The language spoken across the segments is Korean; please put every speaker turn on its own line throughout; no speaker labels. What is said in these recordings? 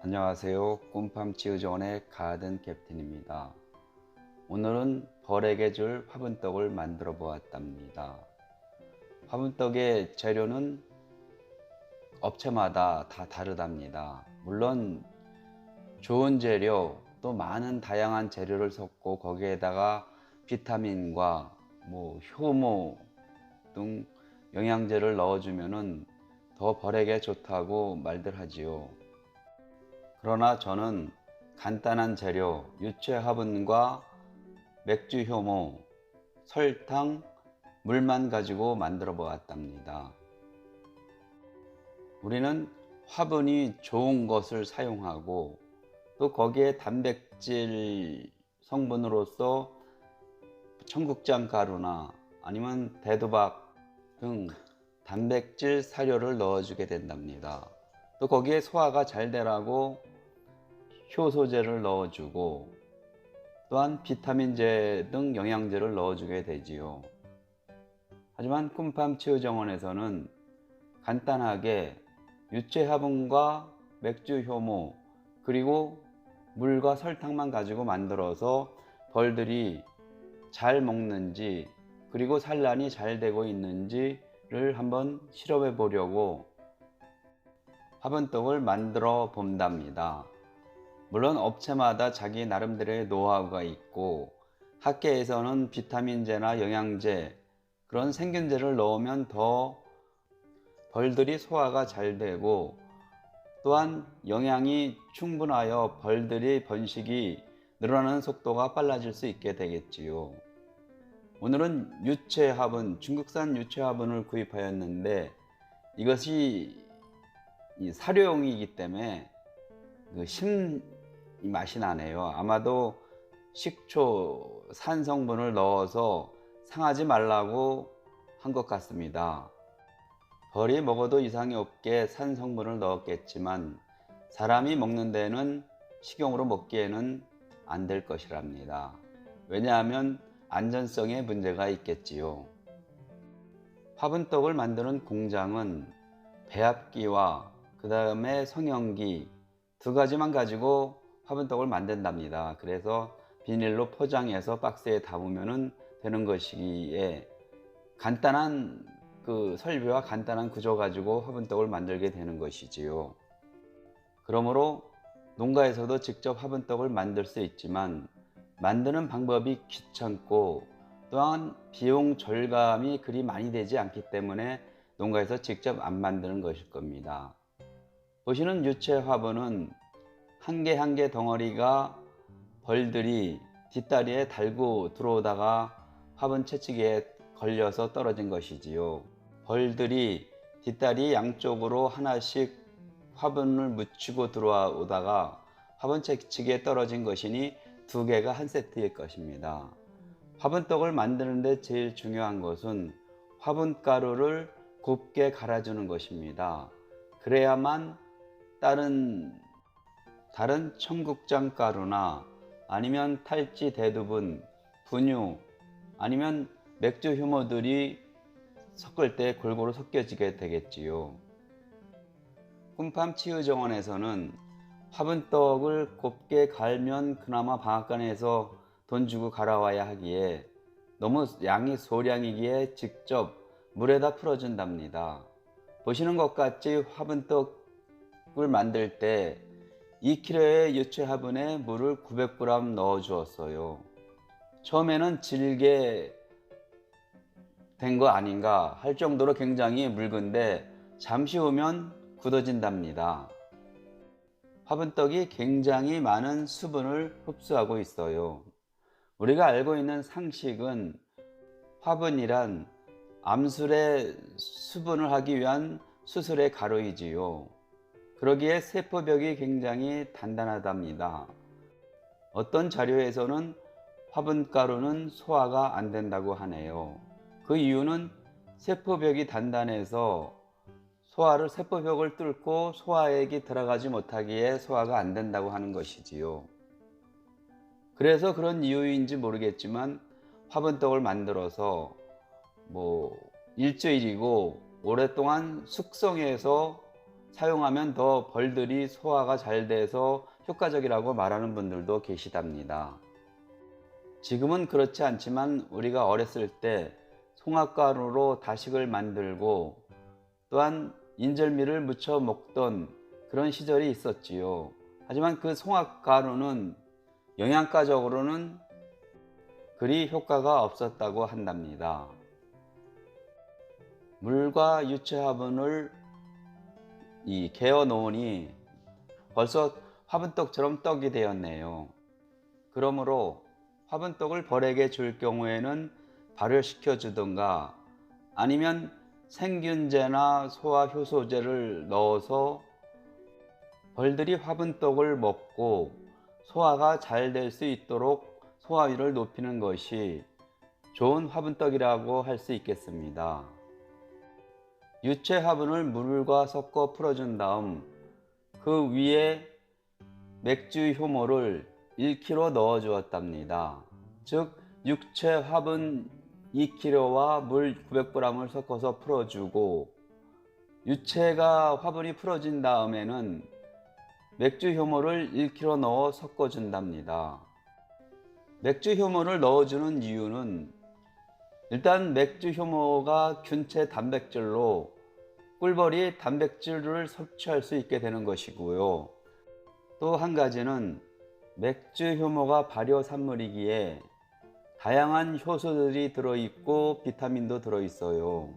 안녕하세요. 꿈팜치유정원의 가든 캡틴입니다. 오늘은 벌에게 줄 화분떡을 만들어 보았답니다. 화분떡의 재료는 업체마다 다 다르답니다. 물론 좋은 재료, 또 많은 다양한 재료를 섞고 거기에다가 비타민과 효모 등 영양제를 넣어주면은 더 벌에게 좋다고 말들 하지요. 그러나 저는 간단한 재료, 유채 화분과 맥주 효모, 설탕, 물만 가지고 만들어 보았답니다. 우리는 화분이 좋은 것을 사용하고 또 거기에 단백질 성분으로서 청국장 가루나 아니면 대두박 등 단백질 사료를 넣어주게 된답니다. 또 거기에 소화가 잘 되라고 효소제를 넣어주고 또한 비타민제 등 영양제를 넣어주게 되지요. 하지만 꿈팜치유정원에서는 간단하게 유채 화분과 맥주 효모 그리고 물과 설탕만 가지고 만들어서 벌들이 잘 먹는지 그리고 산란이 잘 되고 있는지를 한번 실험해 보려고 화분떡을 만들어 본답니다. 물론 업체마다 자기 나름대로의 노하우가 있고 학계에서는 비타민제나 영양제 그런 생균제를 넣으면 더 벌들이 소화가 잘 되고 또한 영양이 충분하여 벌들의 번식이 늘어나는 속도가 빨라질 수 있게 되겠지요. 오늘은 유채 화분, 중국산 유채 화분을 구입하였는데 이것이 사료용이기 때문에 맛이 나네요. 아마도 식초, 산 성분을 넣어서 상하지 말라고 한 것 같습니다. 벌이 먹어도 이상이 없게 산 성분을 넣었겠지만 사람이 먹는 데는 식용으로 먹기에는 안 될 것이랍니다. 왜냐하면 안전성에 문제가 있겠지요. 화분떡을 만드는 공장은 배합기와 그 다음에 성형기 두 가지만 가지고 화분떡을 만든답니다. 그래서 비닐로 포장해서 박스에 담으면 되는 것이기에 간단한 설비와 간단한 구조 가지고 화분떡을 만들게 되는 것이지요. 그러므로 농가에서도 직접 화분떡을 만들 수 있지만 만드는 방법이 귀찮고 또한 비용 절감이 그리 많이 되지 않기 때문에 농가에서 직접 안 만드는 것일 겁니다. 보시는 유채 화분은 한 개 한 개 덩어리가 벌들이 뒷다리에 달고 들어오다가 화분 채찍에 걸려서 떨어진 것이지요. 벌들이 뒷다리 양쪽으로 하나씩 화분을 묻히고 들어오다가 화분 채찍에 떨어진 것이니 두 개가 한 세트일 것입니다. 화분떡을 만드는데 제일 중요한 것은 화분가루를 곱게 갈아주는 것입니다. 그래야만 다른 청국장 가루나 아니면 탈지 대두분, 분유 아니면 맥주 효모들이 섞을 때 골고루 섞여지게 되겠지요. 꿈팜치유정원에서는 화분떡을 곱게 갈면 그나마 방앗간에서 돈 주고 갈아와야 하기에 너무 양이 소량이기에 직접 물에다 풀어준답니다. 보시는 것 같이 화분떡을 만들 때 2kg의 유채 화분에 물을 900g 넣어 주었어요. 처음에는 질게 된 거 아닌가 할 정도로 굉장히 묽은데 잠시 후면 굳어진답니다. 화분떡이 굉장히 많은 수분을 흡수하고 있어요. 우리가 알고 있는 상식은 화분이란 암술의 수분을 하기 위한 수술의 가루이지요. 그러기에 세포벽이 굉장히 단단하답니다. 어떤 자료에서는 화분가루는 소화가 안 된다고 하네요. 그 이유는 세포벽이 단단해서 세포벽을 뚫고 소화액이 들어가지 못하기에 소화가 안 된다고 하는 것이지요. 그래서 그런 이유인지 모르겠지만 화분떡을 만들어서 일주일이고 오랫동안 숙성해서 사용하면 더 벌들이 소화가 잘 돼서 효과적이라고 말하는 분들도 계시답니다. 지금은 그렇지 않지만 우리가 어렸을 때 송화가루로 다식을 만들고 또한 인절미를 무쳐 먹던 그런 시절이 있었지요. 하지만 그 송화가루는 영양가적으로는 그리 효과가 없었다고 한답니다. 물과 유채 화분을 개어 놓으니 벌써 화분떡처럼 떡이 되었네요. 그러므로 화분떡을 벌에게 줄 경우에는 발효시켜 주든가 아니면 생균제나 소화효소제를 넣어서 벌들이 화분떡을 먹고 소화가 잘 될 수 있도록 소화율을 높이는 것이 좋은 화분떡이라고 할 수 있겠습니다. 유채 화분을 물과 섞어 풀어준 다음 그 위에 맥주 효모를 1kg 넣어 주었답니다. 즉 육채 화분 2kg와 물 900g을 섞어서 풀어주고 유채가 화분이 풀어진 다음에는 맥주 효모를 1kg 넣어 섞어준답니다. 맥주 효모를 넣어주는 이유는 일단 맥주 효모가 균체 단백질로 꿀벌이 단백질을 섭취할 수 있게 되는 것이고요. 또 한 가지는 맥주 효모가 발효 산물이기에 다양한 효소들이 들어있고 비타민도 들어있어요.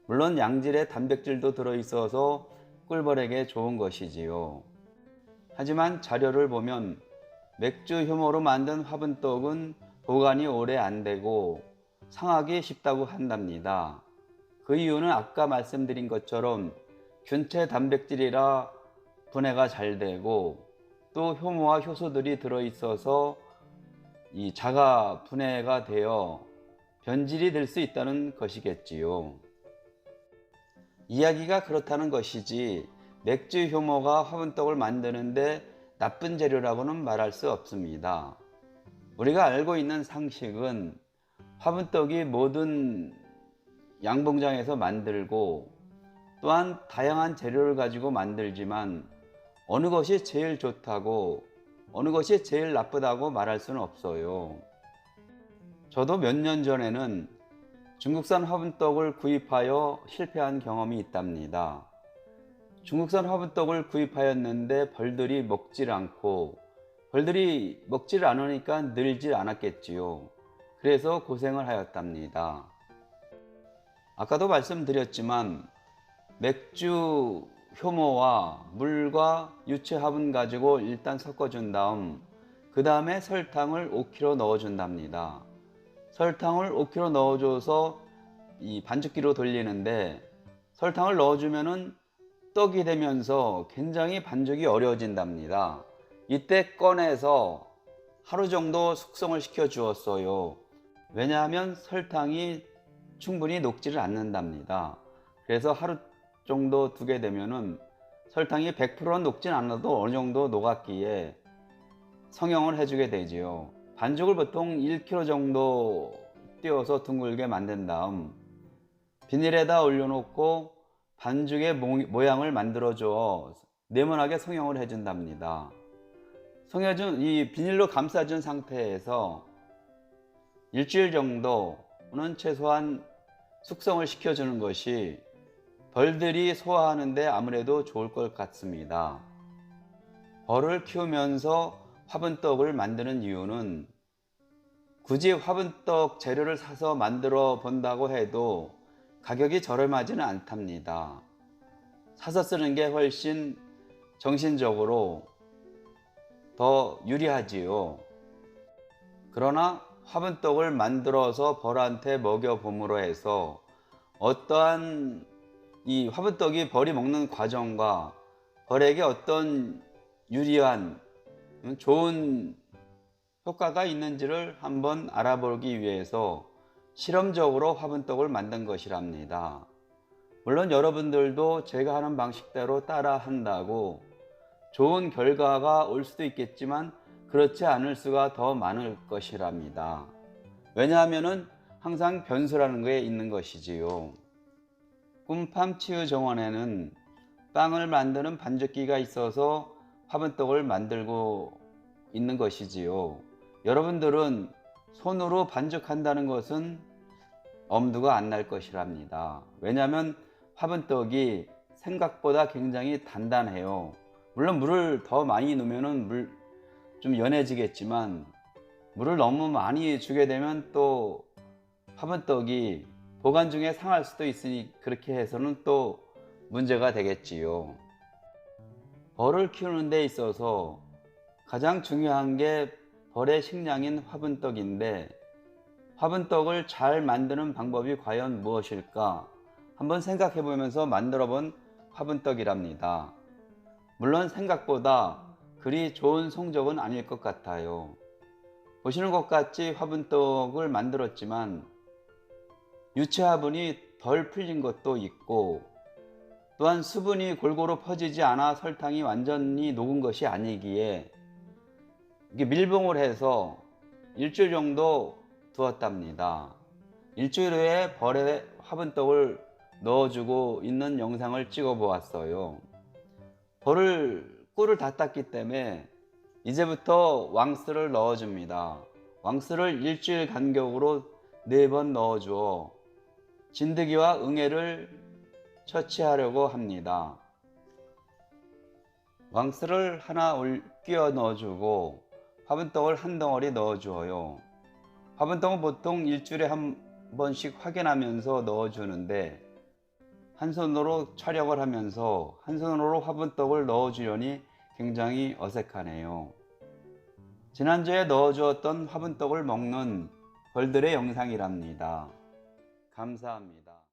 물론 양질의 단백질도 들어있어서 꿀벌에게 좋은 것이지요. 하지만 자료를 보면 맥주 효모로 만든 화분떡은 보관이 오래 안 되고 상하기 쉽다고 한답니다. 그 이유는 아까 말씀드린 것처럼 균체 단백질이라 분해가 잘 되고 또 효모와 효소들이 들어있어서 이 자가 분해가 되어 변질이 될 수 있다는 것이겠지요. 이야기가 그렇다는 것이지 맥주 효모가 화분떡을 만드는데 나쁜 재료라고는 말할 수 없습니다. 우리가 알고 있는 상식은 화분떡이 모든 양봉장에서 만들고 또한 다양한 재료를 가지고 만들지만 어느 것이 제일 좋다고 어느 것이 제일 나쁘다고 말할 수는 없어요. 저도 몇 년 전에는 중국산 화분떡을 구입하여 실패한 경험이 있답니다. 중국산 화분떡을 구입하였는데 벌들이 먹질 않고 벌들이 먹질 않으니까 늘질 않았겠지요. 그래서 고생을 하였답니다. 아까도 말씀드렸지만 맥주 효모와 물과 유채 화분 가지고 일단 섞어준 다음 그 다음에 설탕을 5kg 넣어준답니다. 설탕을 5kg 넣어줘서 이 반죽기로 돌리는데 설탕을 넣어주면은 떡이 되면서 굉장히 반죽이 어려워진답니다. 이때 꺼내서 하루 정도 숙성을 시켜 주었어요. 왜냐하면 설탕이 충분히 녹지를 않는답니다. 그래서 하루 정도 두게 되면은 설탕이 100% 녹진 않아도 어느 정도 녹았기에 성형을 해주게 되지요. 반죽을 보통 1kg 정도 띄워서 둥글게 만든 다음 비닐에다 올려놓고 반죽의 모양을 만들어줘 네모나게 성형을 해준답니다. 성형해준 이 비닐로 감싸준 상태에서 일주일 정도는 최소한 숙성을 시켜주는 것이 벌들이 소화하는데 아무래도 좋을 것 같습니다. 벌을 키우면서 화분떡을 만드는 이유는 굳이 화분떡 재료를 사서 만들어 본다고 해도 가격이 저렴하지는 않답니다. 사서 쓰는 게 훨씬 정신적으로 더 유리하지요. 그러나 화분떡을 만들어서 벌한테 먹여봄으로 해서 어떠한 이 화분떡이 벌이 먹는 과정과 벌에게 어떤 유리한 좋은 효과가 있는지를 한번 알아보기 위해서 실험적으로 화분떡을 만든 것이랍니다. 물론 여러분들도 제가 하는 방식대로 따라 한다고 좋은 결과가 올 수도 있겠지만 그렇지 않을 수가 더 많을 것이랍니다. 왜냐하면 항상 변수라는 게 있는 것이지요. 꿈팜 치유정원에는 빵을 만드는 반죽기가 있어서 화분떡을 만들고 있는 것이지요. 여러분들은 손으로 반죽한다는 것은 엄두가 안 날 것이랍니다. 왜냐하면 화분떡이 생각보다 굉장히 단단해요. 물론 물을 더 많이 넣으면 좀 연해지겠지만, 물을 너무 많이 주게 되면 또 화분떡이 보관 중에 상할 수도 있으니 그렇게 해서는 또 문제가 되겠지요. 벌을 키우는 데 있어서 가장 중요한 게 벌의 식량인 화분떡인데, 화분떡을 잘 만드는 방법이 과연 무엇일까 한번 생각해 보면서 만들어 본 화분떡이랍니다. 물론 생각보다 그리 좋은 성적은 아닐 것 같아요. 보시는 것 같이 화분떡을 만들었지만 유체 화분이 덜 풀린 것도 있고, 또한 수분이 골고루 퍼지지 않아 설탕이 완전히 녹은 것이 아니기에 이게 밀봉을 해서 일주일 정도 두었답니다. 일주일 후에 벌에 화분떡을 넣어주고 있는 영상을 찍어 보았어요. 꿀을 다 땄기 때문에 이제부터 왕스를 넣어줍니다. 왕스를 일주일 간격으로 4번 넣어주어 진드기와 응애를 처치하려고 합니다. 왕스를 하나 끼워 넣어주고 화분떡을 한 덩어리 넣어주어요. 화분떡은 보통 일주일에 한 번씩 확인하면서 넣어주는데, 한 손으로 촬영을 하면서 한 손으로 화분떡을 넣어주려니 굉장히 어색하네요. 지난주에 넣어주었던 화분떡을 먹는 벌들의 영상이랍니다. 감사합니다.